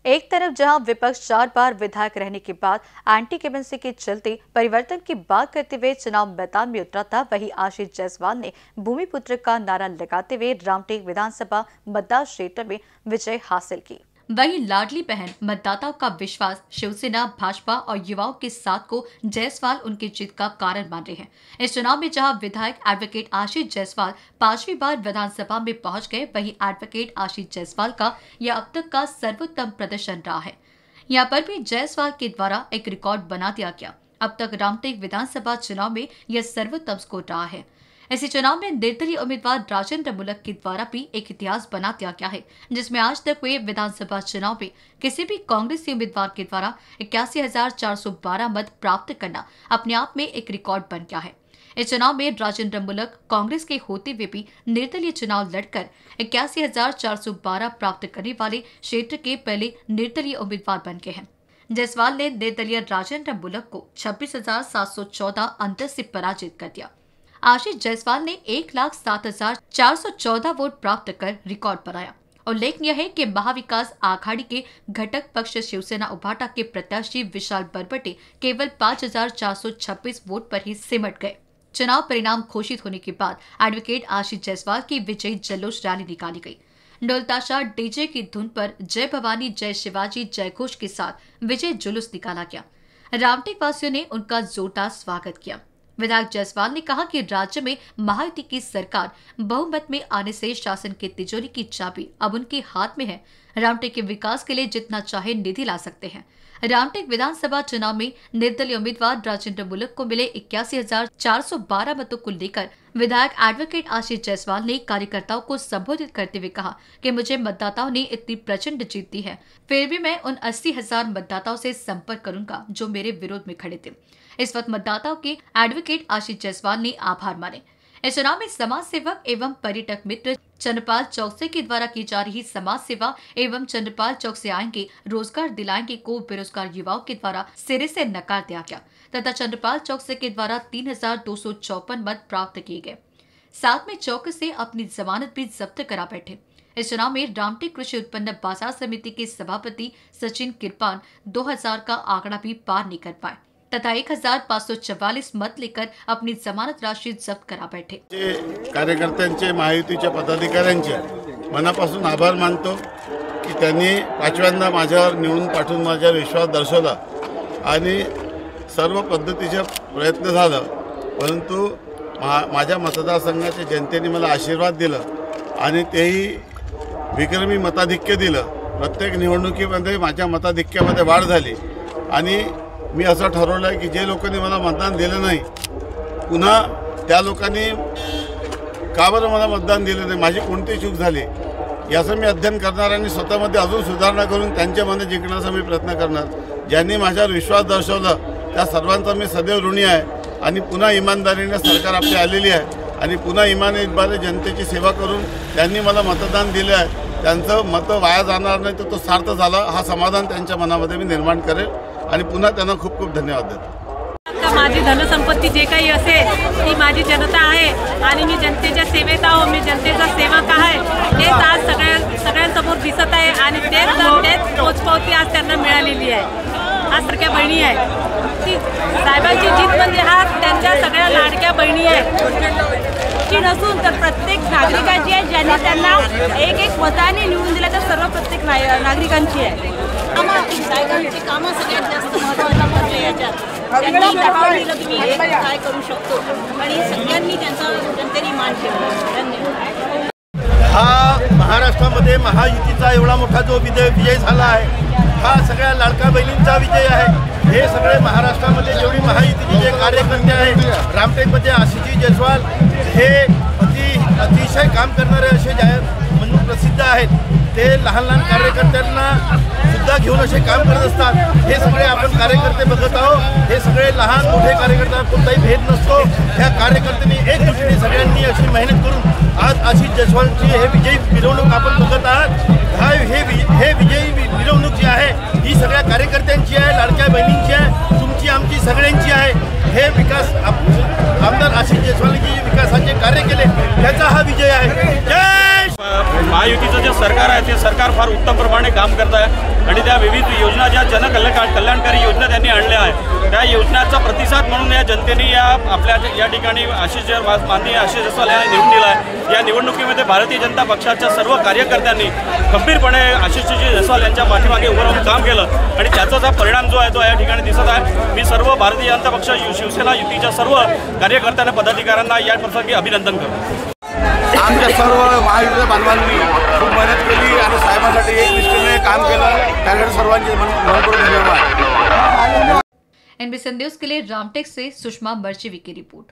एक तरफ जहां विपक्ष 4 बार विधायक रहने के बाद एंटी केबेंसी के चलते परिवर्तन की बात करते हुए चुनाव मैदान में उतरा था, वहीं आशीष जायसवाल ने भूमिपुत्र का नारा लगाते हुए रामटेक विधानसभा मतदान क्षेत्र में विजय हासिल की। वहीं लाडली बहन मतदाताओं का विश्वास शिवसेना, भाजपा और युवाओं के साथ को जायसवाल उनकी जीत का कारण मान रहे हैं। इस चुनाव में जहां विधायक एडवोकेट आशीष जायसवाल 5वीं बार विधानसभा में पहुंच गए, वहीं एडवोकेट आशीष जायसवाल का यह अब तक का सर्वोत्तम प्रदर्शन रहा है। यहाँ पर भी जायसवाल के द्वारा एक रिकॉर्ड बना दिया गया। अब तक रामटेक विधानसभा चुनाव में यह सर्वोत्तम स्कोर रहा है। इसी चुनाव में निर्दलीय उम्मीदवार राजेंद्र मुलक के द्वारा भी एक इतिहास बना दिया गया है, जिसमें आज तक हुए विधानसभा चुनाव में किसी भी कांग्रेसी उम्मीदवार के द्वारा 81,412 मत प्राप्त करना अपने आप में एक रिकॉर्ड बन गया है। इस चुनाव में राजेंद्र मुलक कांग्रेस के होते हुए भी निर्दलीय चुनाव लड़कर 81,412 प्राप्त करने वाले क्षेत्र के पहले निर्दलीय उम्मीदवार बन गए हैं। जायसवाल ने निर्दलीय राजेंद्र मुलक को 26,714 अंतर से पराजित कर दिया। आशीष जायसवाल ने 1,07,414 वोट प्राप्त कर रिकॉर्ड बनाया। उल्लेखनीय है कि महाविकास आघाड़ी के घटक पक्ष शिवसेना उभाटा के प्रत्याशी विशाल बरबटे केवल 5,426 वोट पर ही सिमट गए। चुनाव परिणाम घोषित होने के बाद एडवोकेट आशीष जायसवाल की विजयी जल्लोष रैली निकाली गई। ढोल ताशा डीजे की धुन पर जय भवानी जय शिवाजी जय घोष के साथ विजय जुलूस निकाला गया। रामटेक वासियों ने उनका जोरदार स्वागत किया। विधायक जायसवाल ने कहा कि राज्य में महायुति की सरकार बहुमत में आने से शासन की तिजोरी की चाबी अब उनके हाथ में है। रामटेक के विकास के लिए जितना चाहे निधि ला सकते हैं। रामटेक विधानसभा चुनाव में निर्दलीय उम्मीदवार राजेंद्र मुलक को मिले 81,412 मतों को लेकर विधायक एडवोकेट आशीष जायसवाल ने कार्यकर्ताओं को संबोधित करते हुए कहा कि मुझे मतदाताओं ने इतनी प्रचंड जीत दी है, फिर भी मैं उन 80,000 मतदाताओं से संपर्क करूंगा जो मेरे विरोध में खड़े थे। इस वक्त मतदाताओं के एडवोकेट आशीष जायसवाल ने आभार माने। इस चुनाव में समाज सेवक एवं पर्यटक मित्र चंद्रपाल चौकसे के द्वारा की जा रही समाज सेवा एवं चंद्रपाल चौक से आएंगे रोजगार दिलाएंगे को बेरोजगार युवाओं के द्वारा सिरे से नकार दिया गया तथा चंद्रपाल चौकसे के द्वारा 3,254 मत प्राप्त किए गए। साथ में चौक से अपनी जमानत भी जब्त करा बैठे। इस चुनाव में रामटेक कृषि उत्पन्न बाजार समिति के सभापति सचिन किरपान 2,000 का आंकड़ा भी पार नहीं कर पाए तथा 1,544 मत लेकर अपनी जमानत राशि जब्त करा बैठे। कार्यकर्त्यांचे, महायुतीच्या पदाधिकाऱ्यांचे मनापासून आभार मानतो की त्यांनी 5व्यांदा माझ्यावर निवडून पाठवून माझ्यावर विश्वास दर्शवला आणि सर्व पद्धतीचे प्रयत्न झाला, परंतु माझ्या मतदारसंघाच्या जनतेने मला आशीर्वाद दिला आणि तेही विक्रमी मताधिक्य दिलं। प्रत्येक निवडणुकीमध्ये माझ्या मताधिक्यामध्ये वाढ झाली आणि मी असं ठरवलं आहे की जे लोकांनी मला मतदान दिलं नाही, पुन्हा त्या लोकांनी का बरं मला मतदान दिलं नाही, माझी कोणती चूक झाली याचं मी अध्ययन करणार आणि स्वतःमध्ये अजून सुधारणा करून त्यांच्या मने जिंकण्याचा मी प्रयत्न करणार। ज्यांनी माझ्यावर विश्वास दर्शवला त्या सर्वांचा मी सदैव ऋणी आहे आणि पुन्हा इमानदारीने सरकार आपली आलेली आहे आणि पुन्हा इमानदारीने जनतेची सेवा करून त्यांनी मला मतदान दिले आहे। त्यांचं मत वाया जाणार नाही तर तो सार्थ झाला हा समाधान त्यांच्या मनामध्ये मी निर्माण करेल आणि पुन्हा त्यांना खूप खूप धन्यवाद देतो। माझी धनसंपत्ती जे काही असेल ती माझी जनता आहे आणि मी जनतेच्या सेवेत आहो, मी जनतेचा सेवक आहे। तेच आज सगळ्यांसमोर दिसत आहे आणि तेच पोचपावती आज त्यांना मिळालेली आहे। आज सगळ्या बहिणी आहेत ती साहेबांची जीत म्हणजे हा त्यांच्या सगळ्या लाडक्या बहिणी आहेत की नसून तर प्रत्येक नागरिकाची आहे, ज्यांनी त्यांना एक मताने निवडून दिला तर सर्व प्रत्येक नागरिकांची आहे। साहेबांची कामं सगळ्यात जास्त महत्त्वाचं म्हणजे याच्यात तुम्ही काय करू शकतो आणि सगळ्यांनी त्यांचा जनतेने मान ठेवला। धन्यवाद। हा महाराष्ट्रामध्ये महायुतीचा एवढा मोठा जो विजय झाला आहे हा सगळ्या लाडक्या बहिणींचा विजय आहे। हे सगळे महाराष्ट्रामध्ये जेवढी महायुतीचे जे कार्यकर्ते आहेत, रामटेकमध्ये आशीष जायसवाल हे अतिशय काम करणारे असे म्हणून प्रसिद्ध आहेत। ते लहान लहान कार्यकर्त्यांना सुद्धा घेऊन असे काम करत असतात। हे सगळे आपण कार्यकर्ते बघत आहोत, हे सगळे लहान मोठे कार्यकर्ते कोणताही भेद नसतो। ह्या कार्यकर्त्यांनी एक दृष्टीने सगळ्यांनी अशी मेहनत करून आज आशीष जायसवालची हे विजयी मिरवणूक आपण बघत आहात। हे विजयी मिरवणूक जी आहे ही सगळ्या कार्यकर्त्यांची आहे, लाडक्या बहिणींची आहे, तुमची आमची सगळ्यांची आहे। हे विकास आमदार आशीष जायसवालने जे विकासाचे कार्य केले त्याचा हा विजय आहे। जय महायुतीचं जे सरकार आहे ते सरकार फार उत्तम प्रमाणे काम करत आहे आणि त्या विविध योजना ज्या कल्याणकारी योजना त्यांनी आणल्या आहे त्या योजनांचा प्रतिसाद म्हणून या जनतेने आपल्या या ठिकाणी माननीय आशिष जयस्वाल यांना निवडून दिला आहे। या निवडणुकीमध्ये भारतीय जनता पक्षाच्या सर्व कार्यकर्त्यांनी खंबीरपणे आशिषजी जयस्वाल यांच्या पाठीमागे उभं राहून काम केलं आणि त्याचाच हा परिणाम जो आहे तो या ठिकाणी दिसत आहे। मी सर्व भारतीय जनता पक्ष शिवसेना युतीच्या सर्व कार्यकर्त्यांना पदाधिकाऱ्यांना या प्रसंगी अभिनंदन करतो। आमच्या सर्व महायुतीच्या बांधवांनी खूप मेहनत केली आणि साहेबांसाठी एक निष्ठेने काम केलं, त्यासाठी सर्वांचे मनपूर्वक धन्यवाद। NBC न्यूज के लिए रामटेक से सुषमा मर्चेवी की रिपोर्ट।